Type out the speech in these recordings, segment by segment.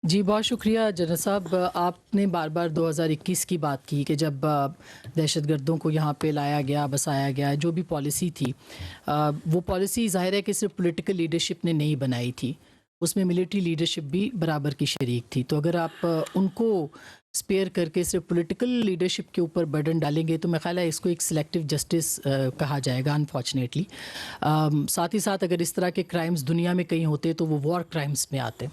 जी, बहुत शुक्रिया जनरल साहब। आपने बार-बार 2021 की बात की कि जब दहशतगर्दों को यहाँ पे लाया गया, बसाया गया, जो भी पॉलिसी थी वो पॉलिसी ज़ाहिर है कि सिर्फ पॉलिटिकल लीडरशिप ने नहीं बनाई थी, उसमें मिलिट्री लीडरशिप भी बराबर की शरीक थी। तो अगर आप उनको स्पेयर करके सिर्फ पॉलिटिकल लीडरशिप के ऊपर बर्डन डालेंगे तो मेरा ख़्याल है इसको एक सिलेक्टिव जस्टिस कहा जाएगा अनफॉर्चुनेटली। साथ ही साथ अगर इस तरह के क्राइम्स दुनिया में कहीं होते तो वो वॉर क्राइम्स में आते।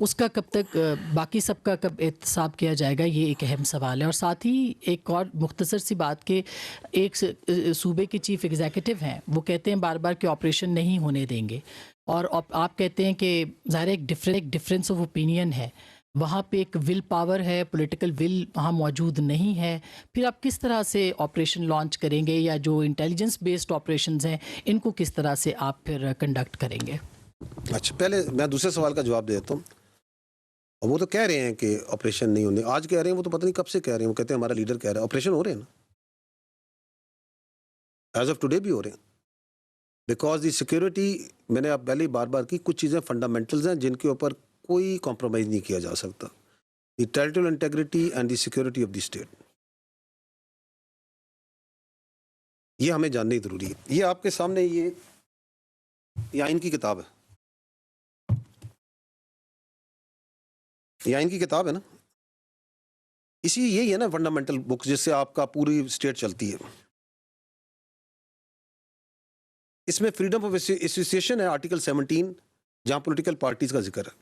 उसका कब तक बाकी सबका कब एहतसाब किया जाएगा, ये एक अहम सवाल है। और साथ ही एक और मुख्तसर सी बात कि एक सूबे के चीफ एग्जीक्यूटिव हैं, वो कहते हैं बार बार कि ऑपरेशन नहीं होने देंगे, और आप कहते हैं कि ज़ाहिर है एक डिफरेंस ऑफ ओपिनियन है, वहाँ पे एक विल पावर है, पॉलिटिकल विल वहाँ मौजूद नहीं है। फिर आप किस तरह से ऑपरेशन लॉन्च करेंगे, या जो इंटेलिजेंस बेस्ड ऑपरेशंस हैं इनको किस तरह से आप फिर कंडक्ट करेंगे? अच्छा, पहले मैं दूसरे सवाल का जवाब दे देता हूँ। और वो तो कह रहे हैं कि ऑपरेशन नहीं होने, आज कह रहे हैं, वो तो पता नहीं कब से कह रहे हैं। वो कहते हैं हमारा लीडर कह रहा है, ऑपरेशन हो रहे हैं ना, एज ऑफ टुडे भी हो रहे हैं। बिकॉज दी सिक्योरिटी, मैंने आप पहले ही बार बार की, कुछ चीज़ें फंडामेंटल्स हैं जिनके ऊपर कोई कॉम्प्रोमाइज़ नहीं किया जा सकता। The territorial integrity and the security of the state, ये हमें जाननी ज़रूरी है। ये आपके सामने ये आइन की किताब है, ये आइन की किताब है ना, इसी यही है ना फंडामेंटल बुक जिससे आपका पूरी स्टेट चलती है। इसमें फ्रीडम ऑफ एसोसिएशन है, आर्टिकल 17, जहां पॉलिटिकल पार्टीज का जिक्र है,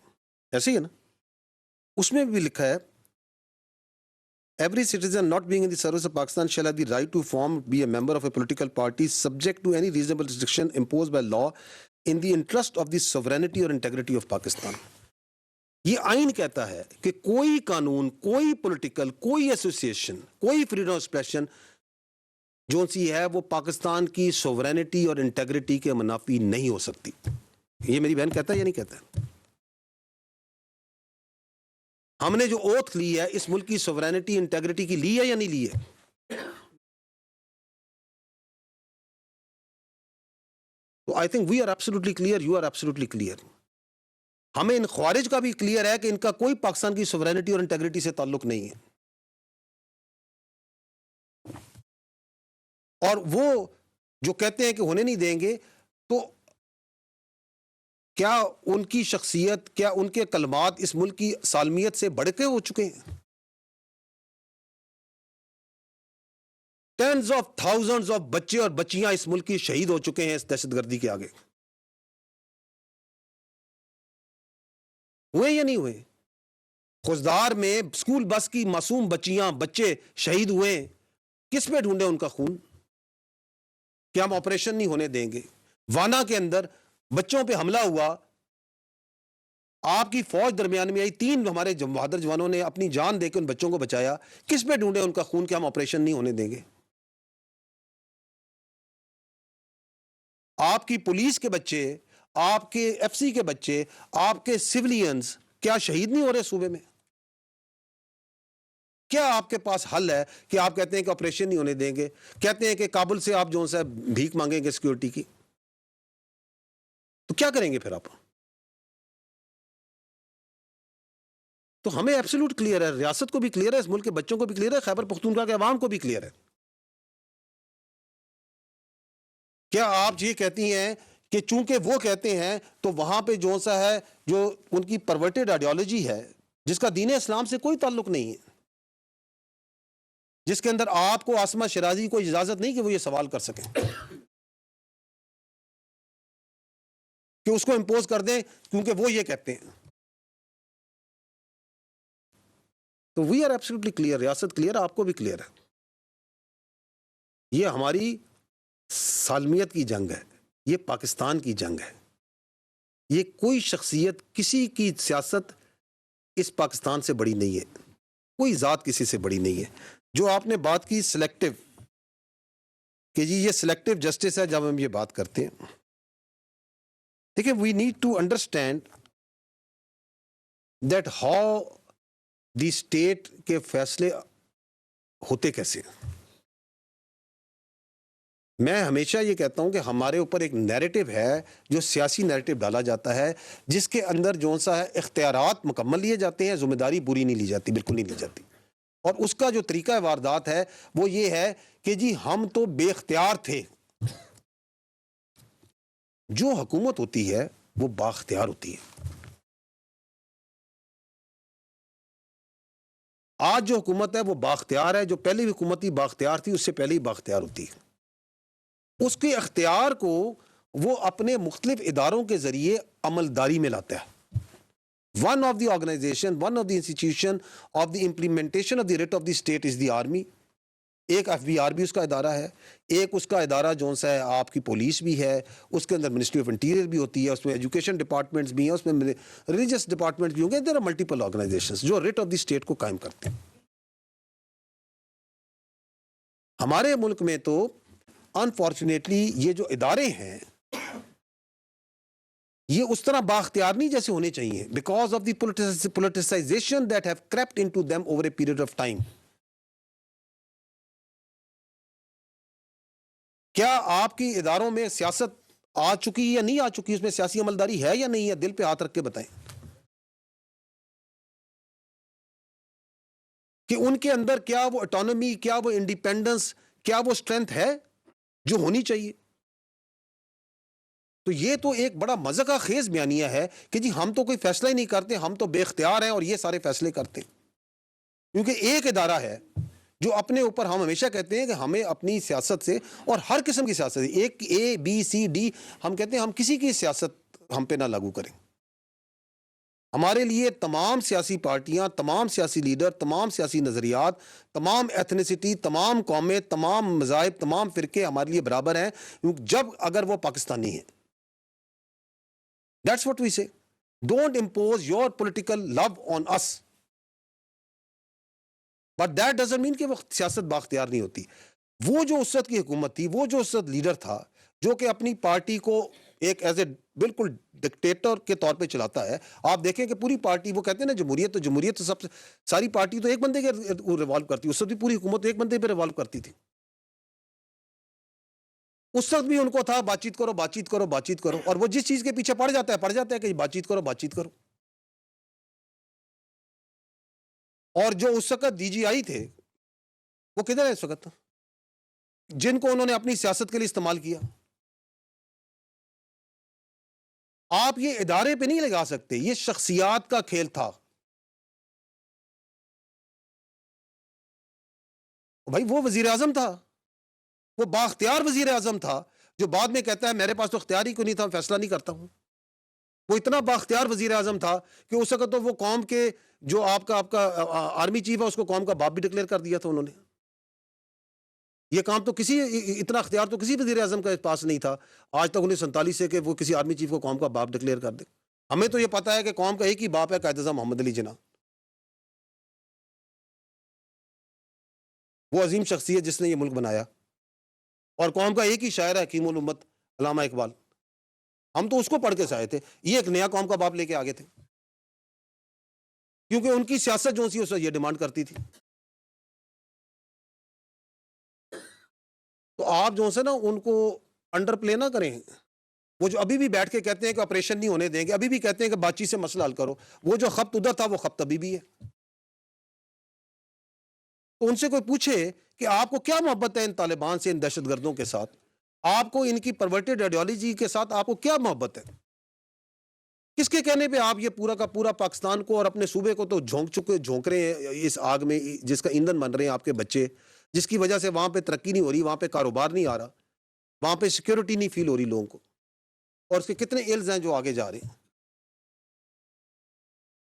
ऐसे ही है ना। उसमें भी लिखा है, every citizen not being in the service of Pakistan shall have the right to form be a member of a political party subject to any reasonable restriction imposed by law in the interest of the sovereignty और integrity of Pakistan. ये आइन कहता है कि कोई कानून, कोई political, कोई एसोसिएशन, कोई फ्रीडम ऑफ एक्सप्रेशन जो सी है वो पाकिस्तान की सोवरेनिटी और इंटेग्रिटी के मुनाफी नहीं हो सकती। ये मेरी बहन कहता है या नहीं कहता है? हमने जो ओथ ली है इस मुल्क की सोवरेनिटी इंटेग्रिटी की, ली है या नहीं ली है? तो I think we are absolutely clear, you are absolutely clear. हमें इन ख्वारिज का भी क्लियर है कि इनका कोई पाकिस्तान की सोवरेनिटी और इंटेग्रिटी से ताल्लुक नहीं है। और वो जो कहते हैं कि होने नहीं देंगे, तो क्या उनकी शख्सियत, क्या उनके कलमात इस मुल्क की सालमियत से बढ़ के हो चुके हैं? टेंस ऑफ थाउजेंड्स ऑफ बच्चे और बच्चियां इस मुल्क की शहीद हो चुके हैं इस दहशतगर्दी के आगे। हुए या नहीं हुए? खुजदार में स्कूल बस की मासूम बच्चियां, बच्चे शहीद हुए। किस पे ढूंढे उनका खून? क्या हम ऑपरेशन नहीं होने देंगे? वाना के अंदर बच्चों पे हमला हुआ, आपकी फौज दरमियान में आई, 3 हमारे बहादुर जवानों ने अपनी जान देकर उन बच्चों को बचाया। किस पे ढूंढे उनका खून कि हम ऑपरेशन नहीं होने देंगे? आपकी पुलिस के बच्चे, आपके एफसी के बच्चे, आपके सिविलियंस क्या शहीद नहीं हो रहे सूबे में? क्या आपके पास हल है कि आप कहते हैं कि ऑपरेशन नहीं होने देंगे, कहते हैं कि काबुल से आप जो सा भीख मांगेंगे सिक्योरिटी की, तो क्या करेंगे फिर आप? तो हमें एब्सोल्यूट क्लियर है, रियासत को भी क्लियर है, इस मुल्क के बच्चों को भी क्लियर है, खैबर पख्तूनख्वा के अवाम को भी क्लियर है। क्या आप ये कहती हैं कि चूंकि वो कहते हैं तो वहां पे जो सा है, जो उनकी परवर्टेड आइडियोलॉजी है, जिसका दीन इस्लाम से कोई ताल्लुक नहीं है, जिसके अंदर आपको आसमा शिराजी को इजाजत नहीं कि वो ये सवाल कर सकें, कि उसको इंपोज कर दें क्योंकि वो ये कहते हैं। तो वी आर एब्सोल्युटली क्लियर, रियासत क्लियर है, आपको भी क्लियर है। ये हमारी सालमियत की जंग है, ये पाकिस्तान की जंग है। ये कोई शख्सियत, किसी की सियासत इस पाकिस्तान से बड़ी नहीं है, कोई ज़ात किसी से बड़ी नहीं है। जो आपने बात की सिलेक्टिव, कि जी ये सिलेक्टिव जस्टिस है, जब हम ये बात करते हैं, देखिए we need to understand that how the state के फैसले होते कैसे हैं। میں ہمیشہ یہ کہتا ہوں کہ ہمارے اوپر ایک نیریٹو ہے جو سیاسی نیریٹو ڈالا جاتا ہے جس کے اندر جو سا ہے اختیارات مکمل لیے جاتے ہیں, ذمہ داری پوری نہیں لی جاتی, بالکل نہیں لی جاتی. اور اس کا جو طریقہ واردات ہے وہ یہ ہے کہ جی ہم تو بے اختیار تھے. جو حکومت ہوتی ہے وہ بااختیار ہوتی ہے. آج جو حکومت ہے وہ بااختیار ہے, جو پہلی حکومت ہی بااختیار تھی اس سے پہلے ہی بااختیار ہوتی ہے. اس کے اختیار کو وہ اپنے مختلف اداروں کے ذریعے عملداری میں لاتا ہے. One of the organization, one of the institution of the implementation of the writ of the state is the army. ایک ایف بی آر بھی اس کا ادارہ ہے, ایک اس کا ادارہ جو سا ہے آپ کی پولیس بھی ہے, اس کے اندر منسٹری آف انٹیریئر بھی ہوتی ہے, اس میں ایجوکیشن ڈپارٹمنٹس بھی ہیں, اس میں ریلیجس ڈپارٹمنٹ بھی ہوں گے. دیر آر ملٹیپل آرگنائزیشنز جو ریٹ آف دی اسٹیٹ کو قائم کرتے ہیں. ہمارے ملک میں تو انفارچونیٹلی یہ جو ادارے ہیں یہ اس طرح بااختیار نہیں جیسے ہونے چاہیے, because of the politicization that have crept into them over a period of time. کیا آپ کی اداروں میں سیاست آ چکی یا نہیں آ چکی, اس میں سیاسی عملداری ہے یا نہیں ہے؟ دل پہ ہاتھ رکھ کے بتائیں کہ ان کے اندر کیا وہ اٹانومی, کیا وہ انڈیپینڈنس, کیا وہ اسٹرینتھ ہے جو ہونی چاہیے. تو یہ تو ایک بڑا مذاق خیز بیانیہ ہے کہ جی ہم تو کوئی فیصلہ ہی نہیں کرتے, ہم تو بے اختیار ہیں اور یہ سارے فیصلے کرتے ہیں. کیونکہ ایک ادارہ ہے جو اپنے اوپر, ہم ہمیشہ کہتے ہیں کہ ہمیں اپنی سیاست سے, اور ہر قسم کی سیاست, ایک اے بی سی ڈی, ہم کہتے ہیں ہم کسی کی سیاست ہم پہ نہ لاگو کریں. ہمارے لیے تمام سیاسی پارٹیاں, تمام سیاسی لیڈر, تمام سیاسی نظریات, تمام ایتھنیسٹی, تمام قومیں, تمام مذاہب, تمام فرقے ہمارے لیے برابر ہیں جب اگر وہ پاکستانی ہیں. That's what we say. Don't impose your political love on us. But that doesn't mean کہ وہ سیاست بااختیار نہیں ہوتی. وہ جو اس وقت کی حکومت تھی, وہ جو اس وقت لیڈر تھا جو کہ اپنی پارٹی کو ایک ایز اے بالکل ڈکٹیٹر کے طور پہ چلاتا ہے. آپ دیکھیں کہ پوری پارٹی, وہ کہتے ہیں نا جمہوریت, تو جمہوریت تو سب سے ساری پارٹی تو ایک بندے کے ریوالو کرتی, اس وقت بھی پوری حکومت ایک بندے پہ ریوالو کرتی تھی. اس وقت بھی ان کو تھا بات چیت کرو, بات چیت کرو, بات چیت کرو, اور وہ جس چیز کے پیچھے پڑ جاتا ہے کہ بات چیت کرو, بات چیت کرو. اور جو اس وقت ڈی جی آئی تھے وہ کدھر ہے اس وقت, جن کو انہوں نے اپنی سیاست کے لیے استعمال کیا. آپ یہ ادارے پہ نہیں لگا سکتے, یہ شخصیات کا کھیل تھا. بھائی وہ وزیر اعظم تھا, وہ بااختیار وزیر اعظم تھا جو بعد میں کہتا ہے میرے پاس تو اختیار ہی کوئی نہیں تھا, فیصلہ نہیں کرتا ہوں. وہ اتنا بااختیار وزیر اعظم تھا کہ اس وقت تو وہ قوم کے جو آپ کا آرمی چیف ہے اس کو قوم کا باپ بھی ڈکلیئر کر دیا تھا انہوں نے. یہ کام تو کسی, اتنا اختیار تو کسی وزیر اعظم کے پاس نہیں تھا آج تک 1947 سے کہ وہ کسی آرمی چیف کو قوم کا باپ ڈکلیئر کر دے. ہمیں تو یہ پتا ہے کہ قوم کا ایک ہی باپ ہے, قائد اعظم محمد علی جناح. وہ عظیم شخصیت جس نے یہ ملک بنایا, اور قوم کا ایک ہی شاعر ہے حکیم الامت علامہ اقبال. ہم تو اس کو پڑھ کے سے آئے تھے, یہ ایک نیا قوم کا باپ لے کے آگے تھے, کیونکہ ان کی سیاست جو سی اس یہ ڈیمانڈ کرتی تھی. تو آپ جو سے نا ان کو انڈر پلے نہ کریں. وہ جو ابھی بھی بیٹھ کے کہتے ہیں کہ آپریشن نہیں ہونے دیں گے, ابھی بھی کہتے ہیں کہ بات چیت سے مسئلہ حل کرو, وہ جو خبط ادھر تھا وہ خبط ابھی بھی ہے. تو ان سے کوئی پوچھے کہ آپ کو کیا محبت ہے ان طالبان سے, ان دہشت گردوں کے ساتھ, آپ کو ان کی پرورٹڈ آئیڈیالوجی کے ساتھ آپ کو کیا محبت ہے؟ کس کے کہنے پہ آپ یہ پورا کا پورا پاکستان کو اور اپنے صوبے کو تو جھونک رہے ہیں اس آگ میں جس کا ایندھن بن رہے ہیں آپ کے بچے, جس کی وجہ سے وہاں پہ ترقی نہیں ہو رہی, وہاں پہ کاروبار نہیں آ رہا, وہاں پہ سیکیورٹی نہیں فیل ہو رہی لوگوں کو, اور اس کے کتنے ایلز ہیں جو آگے جا رہے ہیں.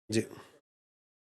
جی